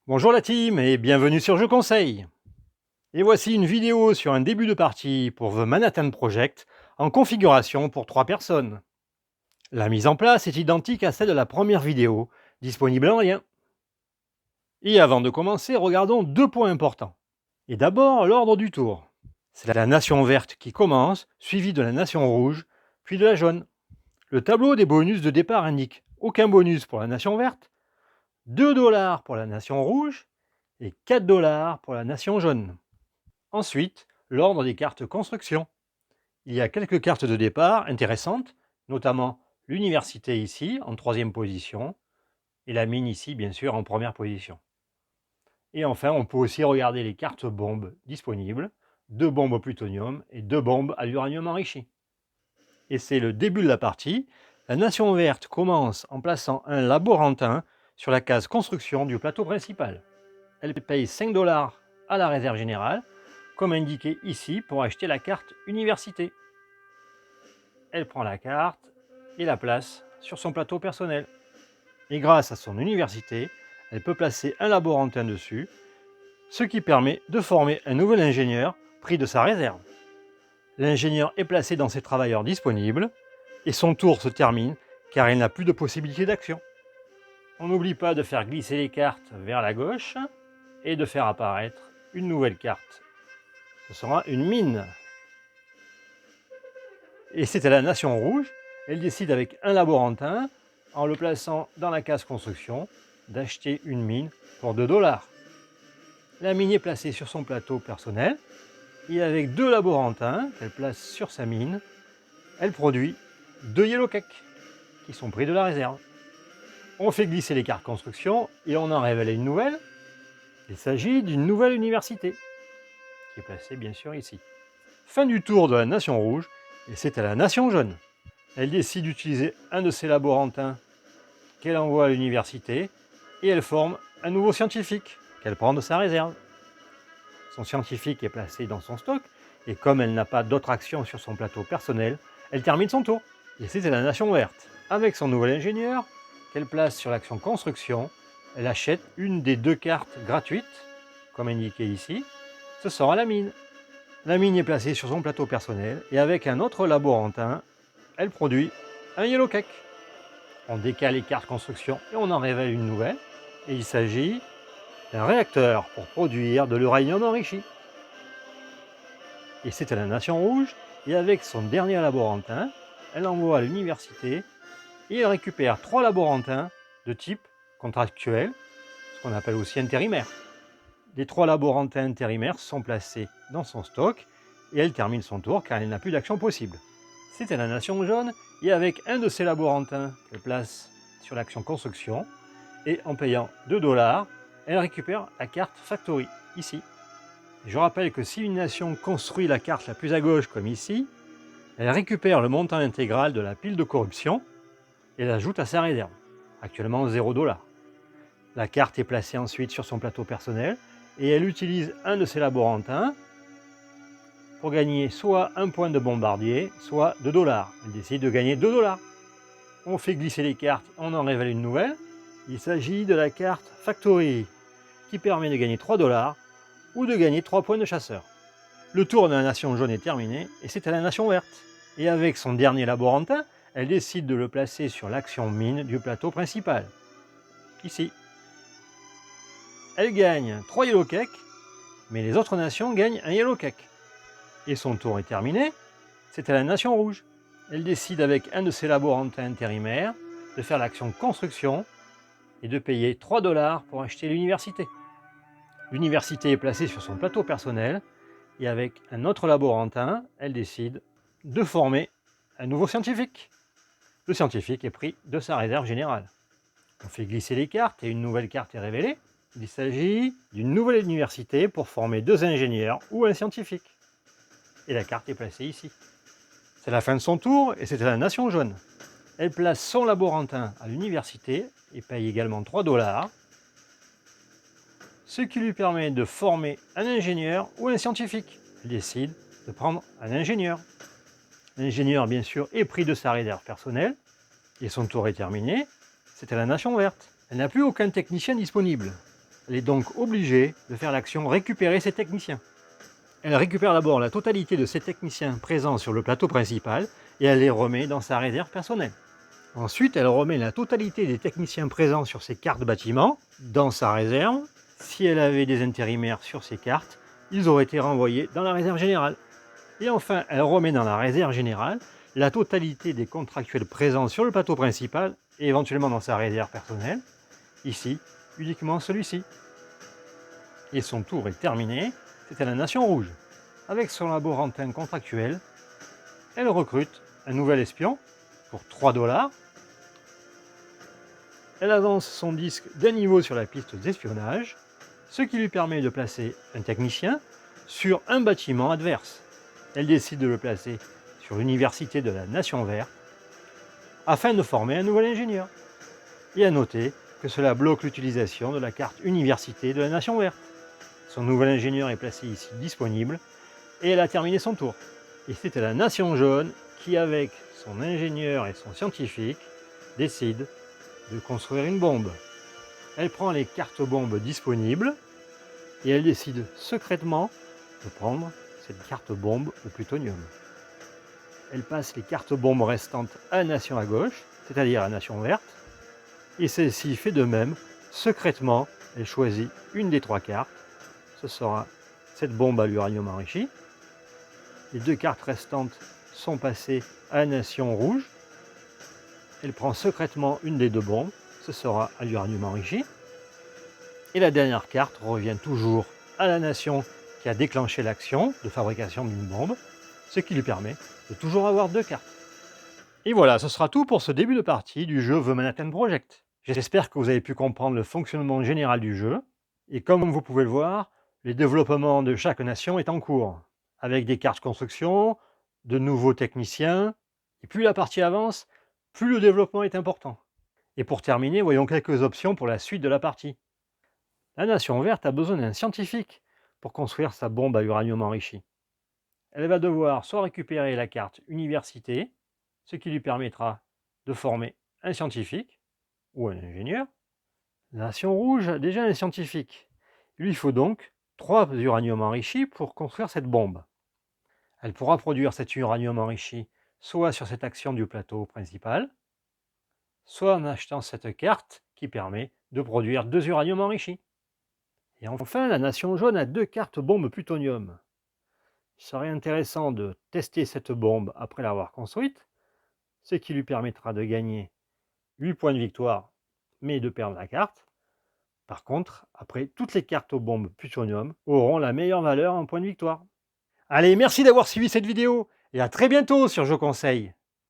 Bonjour la team et bienvenue sur Je Conseille. Et voici une vidéo sur un début de partie pour The Manhattan Project en configuration pour 3 personnes. La mise en place est identique à celle de la première vidéo, disponible en lien. Et avant de commencer, regardons 2 points importants. Et d'abord, l'ordre du tour. C'est la nation verte qui commence, suivie de la nation rouge, puis de la jaune. Le tableau des bonus de départ indique aucun bonus pour la nation verte, 2 $ pour la nation rouge et 4 $ pour la nation jaune. Ensuite, l'ordre des cartes construction. Il y a quelques cartes de départ intéressantes, notamment l'université ici, en 3e position, et la mine ici, bien sûr, en 1re position. Et enfin, on peut aussi regarder les cartes bombes disponibles, 2 bombes au plutonium et 2 bombes à l'uranium enrichi. Et c'est le début de la partie. La nation verte commence en plaçant un laborantin sur la case construction du plateau principal. Elle paye 5 $ à la réserve générale, comme indiqué ici pour acheter la carte université. Elle prend la carte et la place sur son plateau personnel. Et grâce à son université, elle peut placer un laborantin dessus, ce qui permet de former un nouvel ingénieur pris de sa réserve. L'ingénieur est placé dans ses travailleurs disponibles et son tour se termine car il n'a plus de possibilité d'action. On n'oublie pas de faire glisser les cartes vers la gauche et de faire apparaître une nouvelle carte. Ce sera une mine. Et c'est à la nation rouge, elle décide avec un laborantin, en le plaçant dans la case construction, d'acheter une mine pour 2 $. La mine est placée sur son plateau personnel, et avec 2 laborantins qu'elle place sur sa mine, elle produit 2 yellow cakes, qui sont pris de la réserve. On fait glisser les cartes construction, et on en révèle une nouvelle. Il s'agit d'une nouvelle université, qui est placée bien sûr ici. Fin du tour de la nation rouge, et c'est à la nation jaune. Elle décide d'utiliser un de ses laborantins qu'elle envoie à l'université et elle forme un nouveau scientifique qu'elle prend de sa réserve. Son scientifique est placé dans son stock et comme elle n'a pas d'autre action sur son plateau personnel, elle termine son tour. Et c'est la nation verte. Avec son nouvel ingénieur qu'elle place sur l'action construction, elle achète une des 2 cartes gratuites, comme indiqué ici. Ce sera la mine. La mine est placée sur son plateau personnel et avec un autre laborantin, elle produit un yellow cake. On décale les cartes construction et on en révèle une nouvelle. Et il s'agit d'un réacteur pour produire de l'uranium enrichi. Et c'est à la nation rouge, et avec son dernier laborantin, elle envoie à l'université et elle récupère 3 laborantins de type contractuel, ce qu'on appelle aussi intérimaire. Les 3 laborantins intérimaires sont placés dans son stock et elle termine son tour car elle n'a plus d'action possible. C'est à la nation jaune, et avec un de ses laborantins qu'elle place sur l'action construction, et en payant 2 $, elle récupère la carte Factory, ici. Je rappelle que si une nation construit la carte la plus à gauche, comme ici, elle récupère le montant intégral de la pile de corruption et l'ajoute à sa réserve, actuellement 0 $. La carte est placée ensuite sur son plateau personnel, et elle utilise un de ses laborantins pour gagner soit un point de bombardier, soit 2 $. Elle décide de gagner 2 $. On fait glisser les cartes, on en révèle une nouvelle. Il s'agit de la carte Factory, qui permet de gagner 3 $ ou de gagner 3 points de chasseur. Le tour de la nation jaune est terminé, et c'est à la nation verte. Et avec son dernier laborantin, elle décide de le placer sur l'action mine du plateau principal, ici. Elle gagne 3 yellow cakes, mais les autres nations gagnent un yellow cake. Et son tour est terminé, c'est à la nation rouge. Elle décide avec un de ses laborantins intérimaires de faire l'action construction et de payer 3 $ pour acheter l'université. L'université est placée sur son plateau personnel et avec un autre laborantin, elle décide de former un nouveau scientifique. Le scientifique est pris de sa réserve générale. On fait glisser les cartes et une nouvelle carte est révélée. Il s'agit d'une nouvelle université pour former 2 ingénieurs ou un scientifique. Et la carte est placée ici. C'est la fin de son tour et c'est à la nation jaune. Elle place son laborantin à l'université et paye également 3 $, ce qui lui permet de former un ingénieur ou un scientifique. Elle décide de prendre un ingénieur. L'ingénieur, bien sûr, est pris de sa réserve personnelle et son tour est terminé. C'est à la nation verte. Elle n'a plus aucun technicien disponible. Elle est donc obligée de faire l'action récupérer ses techniciens. Elle récupère d'abord la totalité de ses techniciens présents sur le plateau principal et elle les remet dans sa réserve personnelle. Ensuite, elle remet la totalité des techniciens présents sur ses cartes bâtiments dans sa réserve. Si elle avait des intérimaires sur ses cartes, ils auraient été renvoyés dans la réserve générale. Et enfin, elle remet dans la réserve générale la totalité des contractuels présents sur le plateau principal et éventuellement dans sa réserve personnelle. Ici, uniquement celui-ci. Et son tour est terminé. C'est à la Nation Rouge. Avec son laborantin contractuel, elle recrute un nouvel espion pour 3 $. Elle avance son disque d'un niveau sur la piste d'espionnage, ce qui lui permet de placer un technicien sur un bâtiment adverse. Elle décide de le placer sur l'université de la Nation Verte afin de former un nouvel ingénieur. Et à noter que cela bloque l'utilisation de la carte université de la Nation Verte. Son nouvel ingénieur est placé ici disponible et elle a terminé son tour. Et c'est à la Nation Jaune qui, avec son ingénieur et son scientifique, décide de construire une bombe. Elle prend les cartes bombes disponibles et elle décide secrètement de prendre cette carte bombe au plutonium. Elle passe les cartes bombes restantes à la nation à gauche, c'est-à-dire à la Nation Verte, et celle-ci fait de même. Secrètement, elle choisit une des 3 cartes. Ce sera cette bombe à l'uranium enrichi. Les 2 cartes restantes sont passées à la Nation Rouge. Elle prend secrètement une des 2 bombes. Ce sera à l'uranium enrichi. Et la dernière carte revient toujours à la nation qui a déclenché l'action de fabrication d'une bombe, ce qui lui permet de toujours avoir 2 cartes. Et voilà, ce sera tout pour ce début de partie du jeu The Manhattan Project. J'espère que vous avez pu comprendre le fonctionnement général du jeu. Et comme vous pouvez le voir, le développement de chaque nation est en cours, avec des cartes construction, de nouveaux techniciens, et plus la partie avance, plus le développement est important. Et pour terminer, voyons quelques options pour la suite de la partie. La Nation Verte a besoin d'un scientifique pour construire sa bombe à uranium enrichi. Elle va devoir soit récupérer la carte université, ce qui lui permettra de former un scientifique ou un ingénieur. La Nation Rouge a déjà un scientifique. Il lui faut donc 3 uraniums enrichis pour construire cette bombe. Elle pourra produire cet uranium enrichi soit sur cette action du plateau principal, soit en achetant cette carte qui permet de produire 2 uraniums enrichis. Et enfin, la Nation Jaune a 2 cartes bombes plutonium. Il serait intéressant de tester cette bombe après l'avoir construite, ce qui lui permettra de gagner 8 points de victoire, mais de perdre la carte. Par contre, après, toutes les cartes aux bombes plutonium auront la meilleure valeur en points de victoire. Allez, merci d'avoir suivi cette vidéo, et à très bientôt sur Je Conseille.